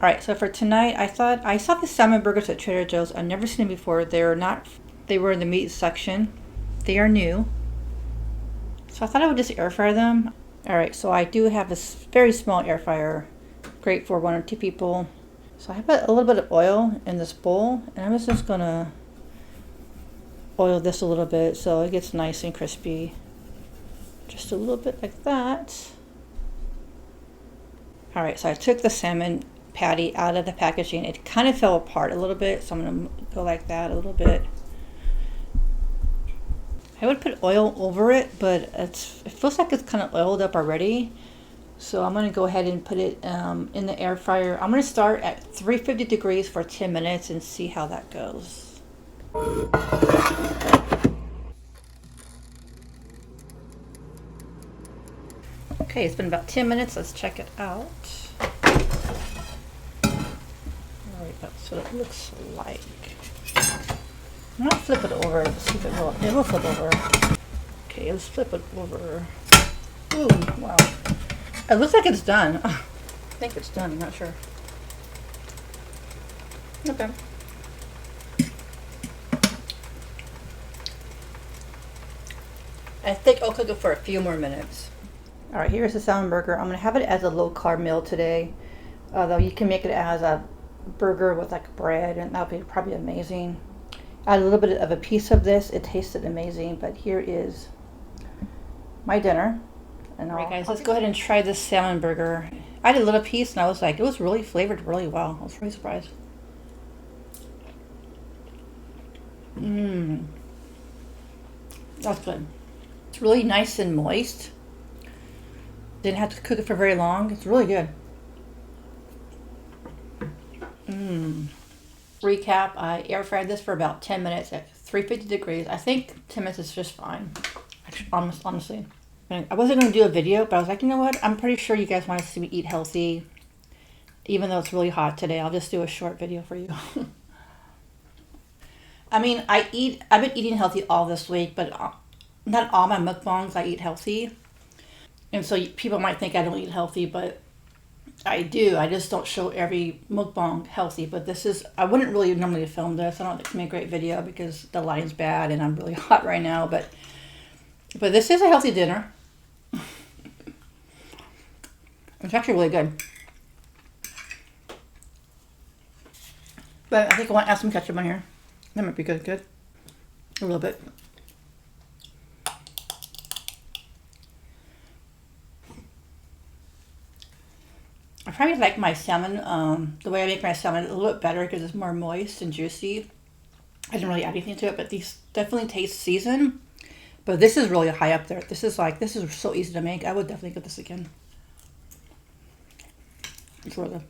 Alright, so for tonight, I saw the salmon burgers at Trader Joe's. I've never seen them before. They were in the meat section. They are new. So I thought I would just air fry them. Alright, so I do have this very small air fryer. Great for 1 or 2 people. So I have a little bit of oil in this bowl, and I'm just gonna oil this a little bit so it gets nice and crispy. Just a little bit like that. Alright, so I took the salmon patty out of the packaging. It kind of fell apart a little bit, so I'm going to go like that a little bit. I would put oil over it, but it feels like it's kind of oiled up already. So I'm going to go ahead and put it in the air fryer. I'm going to start at 350 degrees for 10 minutes and see how that goes. Okay, it's been about 10 minutes. Let's check it out. Alright, that's what it looks like. I'm gonna flip it over to see if it will flip over. Okay, let's flip it over. Ooh, wow. It looks like it's done. I think it's done, I'm not sure. Okay. I think I'll cook it for a few more minutes. Alright, here's the salmon burger. I'm going to have it as a low-carb meal today. Though you can make it as a burger with like bread, and that'll be probably amazing. Add a little bit of a piece of this. It tasted amazing, but here is my dinner. And alright guys, let's go ahead and try this salmon burger. I had a little piece and I was like, it was really flavored really well. I was really surprised. That's good. It's really nice and moist. Didn't have to cook it for very long. It's really good. Recap, I air fried this for about 10 minutes at 350 degrees. I think 10 minutes is just fine. Honestly. I wasn't going to do a video, but I was like, you know what? I'm pretty sure you guys want to see me eat healthy. Even though it's really hot today, I'll just do a short video for you. I mean, I've been eating healthy all this week, but not all my mukbangs I eat healthy. And so people might think I don't eat healthy, but I do. I just don't show every mukbang healthy. But this is, I wouldn't really normally film this. I don't think it's going to be a great video because the lighting's bad and I'm really hot right now. But this is a healthy dinner. It's actually really good. But I think I want to add some ketchup on here. That might be good. A little bit. I probably like my salmon, the way I make my salmon a little bit better because it's more moist and juicy. I didn't really add anything to it, but these definitely taste seasoned. But this is really high up there. This is so easy to make. I would definitely get this again. It's really good.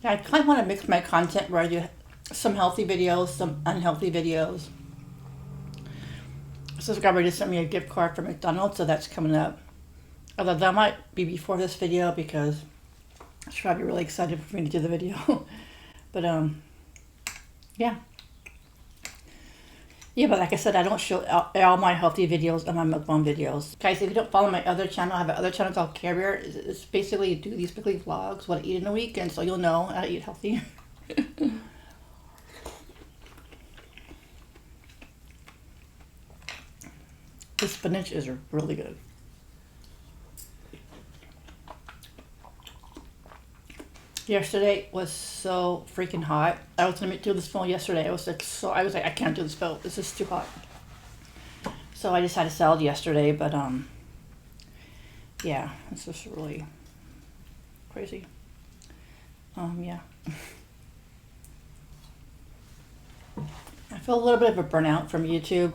Yeah, I kind of want to mix my content where I do some healthy videos, some unhealthy videos. A subscriber just sent me a gift card for McDonald's, so that's coming up. Although that might be before this video because she's probably really excited for me to do the video. But yeah. Yeah, but like I said, I don't show all my healthy videos and my mukbang videos. Guys, if you don't follow my other channel, I have another channel called Karebear. It's basically do these weekly vlogs, what I eat in a week, and so you'll know how to eat healthy. This spinach is really good. Yesterday was so freaking hot. I was gonna do this film yesterday. I was like, I can't do this film. This is too hot. So I just had a salad yesterday, but yeah, it's just really crazy. Yeah. I feel a little bit of a burnout from YouTube.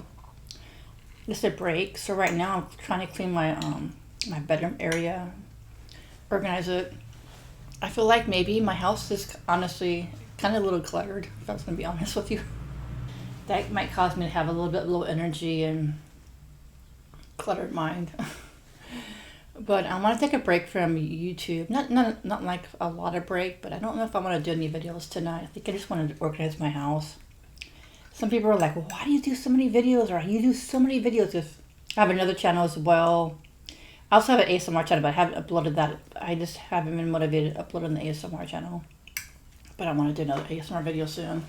Just a break. So right now I'm trying to clean my my bedroom area, organize it. I feel like maybe my house is honestly kind of a little cluttered, if I was going to be honest with you. That might cause me to have a little bit low energy and cluttered mind. But I want to take a break from YouTube. Not like a lot of break, but I don't know if I want to do any videos tonight. I think I just want to organize my house. Some people are like, well, why do you do so many videos? Or you do so many videos. If I have another channel as well. I also have an ASMR channel, but I haven't uploaded that. I just haven't been motivated to upload on the ASMR channel. But I want to do another ASMR video soon.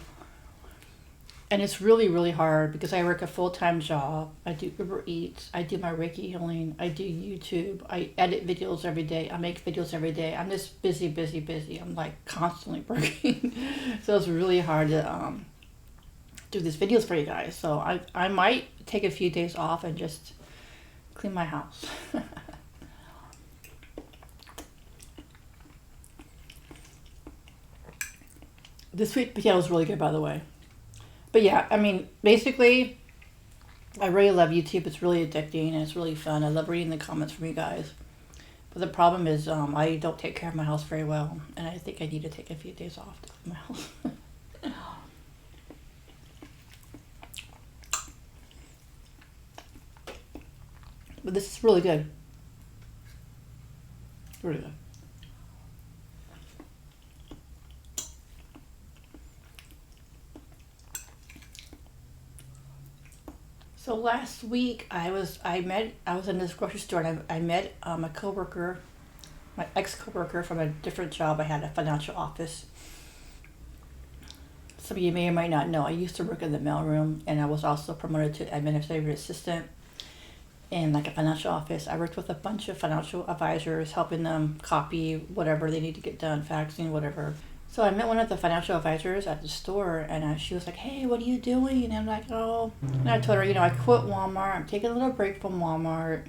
And it's really, really hard because I work a full-time job. I do Uber Eats. I do my Reiki healing. I do YouTube. I edit videos every day. I make videos every day. I'm just busy, busy, busy. I'm like constantly working. So it's really hard to do these videos for you guys. So I might take a few days off and just clean my house. The sweet potato is really good, by the way. But yeah, I mean, basically, I really love YouTube. It's really addicting and it's really fun. I love reading the comments from you guys. But the problem is I don't take care of my house very well. And I think I need to take a few days off to clean my house. But this is really good. Really good. So last week I was in this grocery store and I met a coworker, my ex-coworker from a different job. I had a financial office. Some of you may or might not know, I used to work in the mailroom and I was also promoted to administrative assistant in like a financial office. I worked with a bunch of financial advisors, helping them copy whatever they need to get done, faxing, whatever. So I met one of the financial advisors at the store and she was like, hey, what are you doing? And I'm like, oh, and I told her, I quit Walmart. I'm taking a little break from Walmart.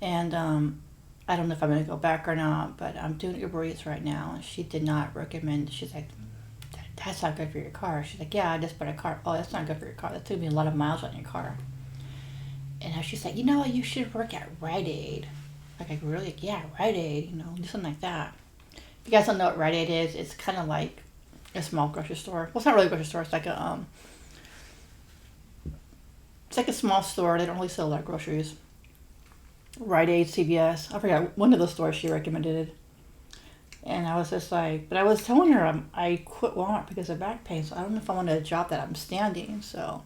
And I don't know if I'm going to go back or not, but I'm doing Uber Eats right now. And she did not recommend, she's like, that's not good for your car. She's like, yeah, I just bought a car. Oh, that's not good for your car. That's going to be a lot of miles on your car. And she's like, you should work at Rite Aid. Like, really? Yeah, Rite Aid, do something like that. If you guys don't know what Rite Aid is, it's kind of like a small grocery store. Well, it's not really a grocery store. It's like a small store. They don't really sell a lot of groceries. Rite Aid, CVS. I forgot one of those stores she recommended. And I was just like, but I was telling her I quit Walmart because of back pain. So I don't know if I want a job that I'm standing. So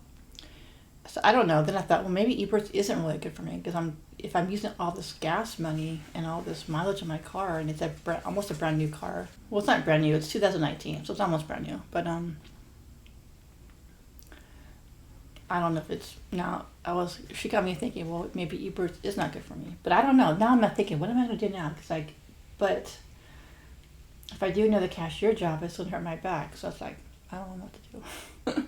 I don't know. Then I thought, well, maybe Uber isn't really good for me because if I'm using all this gas money and all this mileage in my car, and it's almost a brand new car. Well, it's not brand new. It's 2019, so it's almost brand new. But I don't know if it's now. She got me thinking, well, maybe Uber is not good for me. But I don't know. Now I'm not thinking, what am I going to do now? Because but if I do another cashier job, it's going to hurt my back. So it's like, I don't know what to do.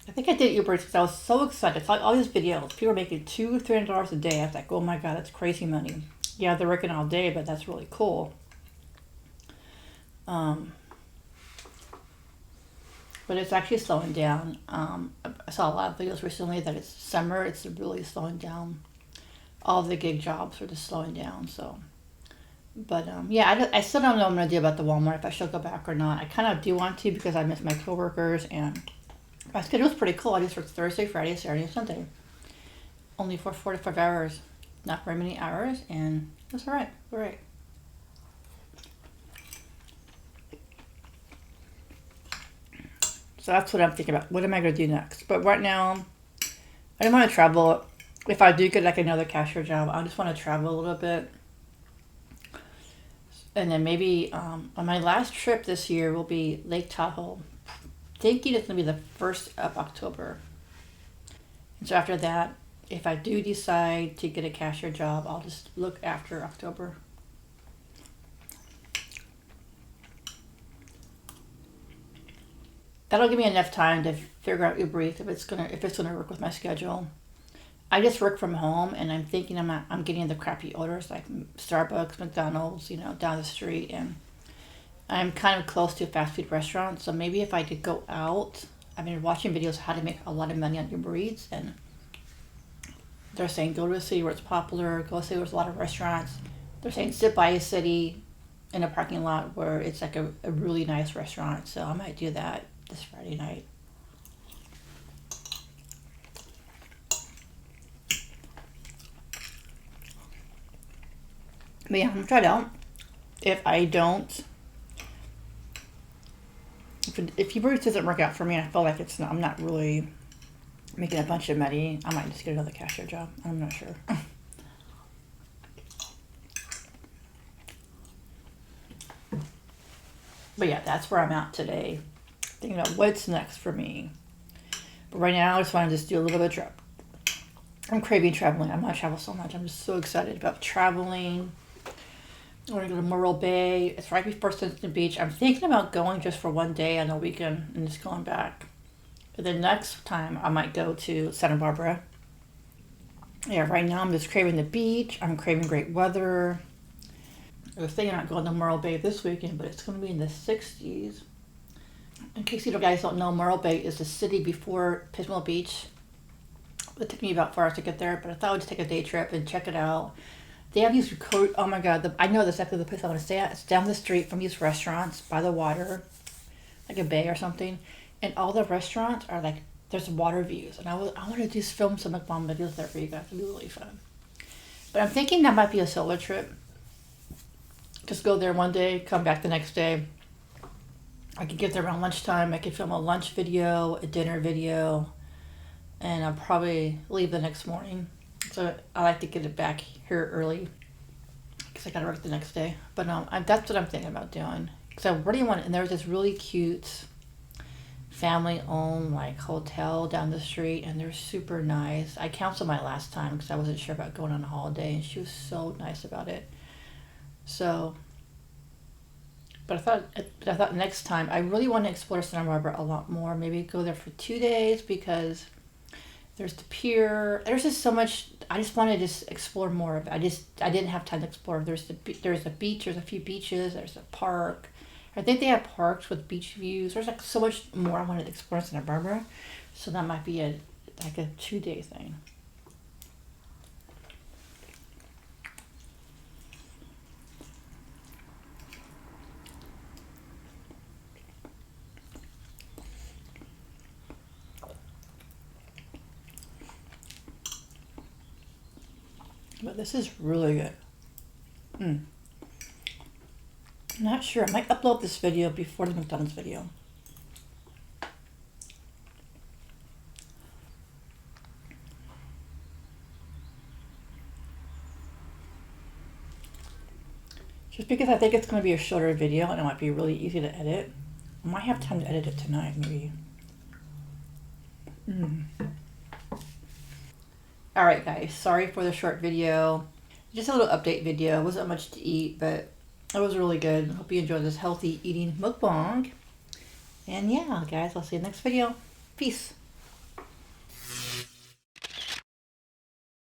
I think I did Uber Eats because I was so excited. I saw all these videos. People were making $200-$300 a day. I was like, oh my God, that's crazy money. Yeah, they're working all day, but that's really cool. But it's actually slowing down. I saw a lot of videos recently that it's summer. It's really slowing down. All the gig jobs are just slowing down. So, but yeah, I still don't know what I'm going to do about the Walmart, if I should go back or not. I kind of do want to because I miss my coworkers and my schedule's pretty cool. I just work Thursday, Friday, Saturday, and Sunday. Only for 4 to 5 hours. Not very many hours, and that's all right. All right. So that's what I'm thinking about. What am I going to do next? But right now, I don't want to travel. If I do get like another cashier job, I just want to travel a little bit. And then maybe on my last trip this year will be Lake Tahoe. Thinking it's going to be the 1st of October. And so after that, if I do decide to get a cashier job, I'll just look after October. That'll give me enough time to figure out Uber Eats if it's gonna work with my schedule. I just work from home, and I'm thinking I'm getting the crappy orders like Starbucks, McDonald's, down the street, and I'm kind of close to a fast food restaurant. So maybe if I could go out, I've been watching videos how to make a lot of money on Uber Eats, and they're saying go to a city where it's popular, go to a city where there's a lot of restaurants. They're saying sit by a city in a parking lot where it's like a really nice restaurant. So I might do that this Friday night. But yeah, I'm gonna try it out. If I don't, if Uber Eats doesn't work out for me, and I feel like it's not, I'm not really making a bunch of money, I might just get another cashier job. I'm not sure. But yeah, that's where I'm at today. Thinking about what's next for me. But right now, I just want to just do a little bit of travel. I'm craving traveling. I want to travel so much. I'm just so excited about traveling. I want to go to Morro Bay. It's right before Sunset Beach. I'm thinking about going just for one day on the weekend and just going back. But the next time, I might go to Santa Barbara. Yeah, right now I'm just craving the beach. I'm craving great weather. I was thinking about going to Morro Bay this weekend, but it's going to be in the 60s. In case you guys don't know, Morro Bay is the city before Pismo Beach. It took me about 4 hours to get there, but I thought I would just take a day trip and check it out. They have these oh my god, I know exactly the place I want to stay at. It's down the street from these restaurants by the water, like a bay or something. And all the restaurants are like, there's water views. And I want to just film some Mukbang videos there for you guys. It'll be really fun. But I'm thinking that might be a solo trip. Just go there one day, come back the next day. I could get there around lunchtime. I could film a lunch video, a dinner video, and I'll probably leave the next morning. So I like to get it back here early because I got to work the next day. But that's what I'm thinking about doing. Because I really want, and there's this really cute family-owned like hotel down the street, and they're super nice. I canceled my last time because I wasn't sure about going on a holiday, and she was so nice about it. So, but I thought next time I really want to explore Santa Barbara a lot more. Maybe go there for 2 days because there's the pier. There's just so much. I just want to just explore more of it. I didn't have time to explore. There's a beach. There's a few beaches. There's a park. I think they have parks with beach views. There's like so much more I wanted to explore in Santa Barbara. So that might be a 2-day thing. But this is really good. I'm not sure. I might upload this video before the McDonald's video. Just because I think it's going to be a shorter video and it might be really easy to edit. I might have time to edit it tonight, maybe. Alright guys, sorry for the short video. Just a little update video. It wasn't much to eat, but it was really good. Hope you enjoyed this healthy eating mukbang. And yeah, guys, I'll see you next video. Peace.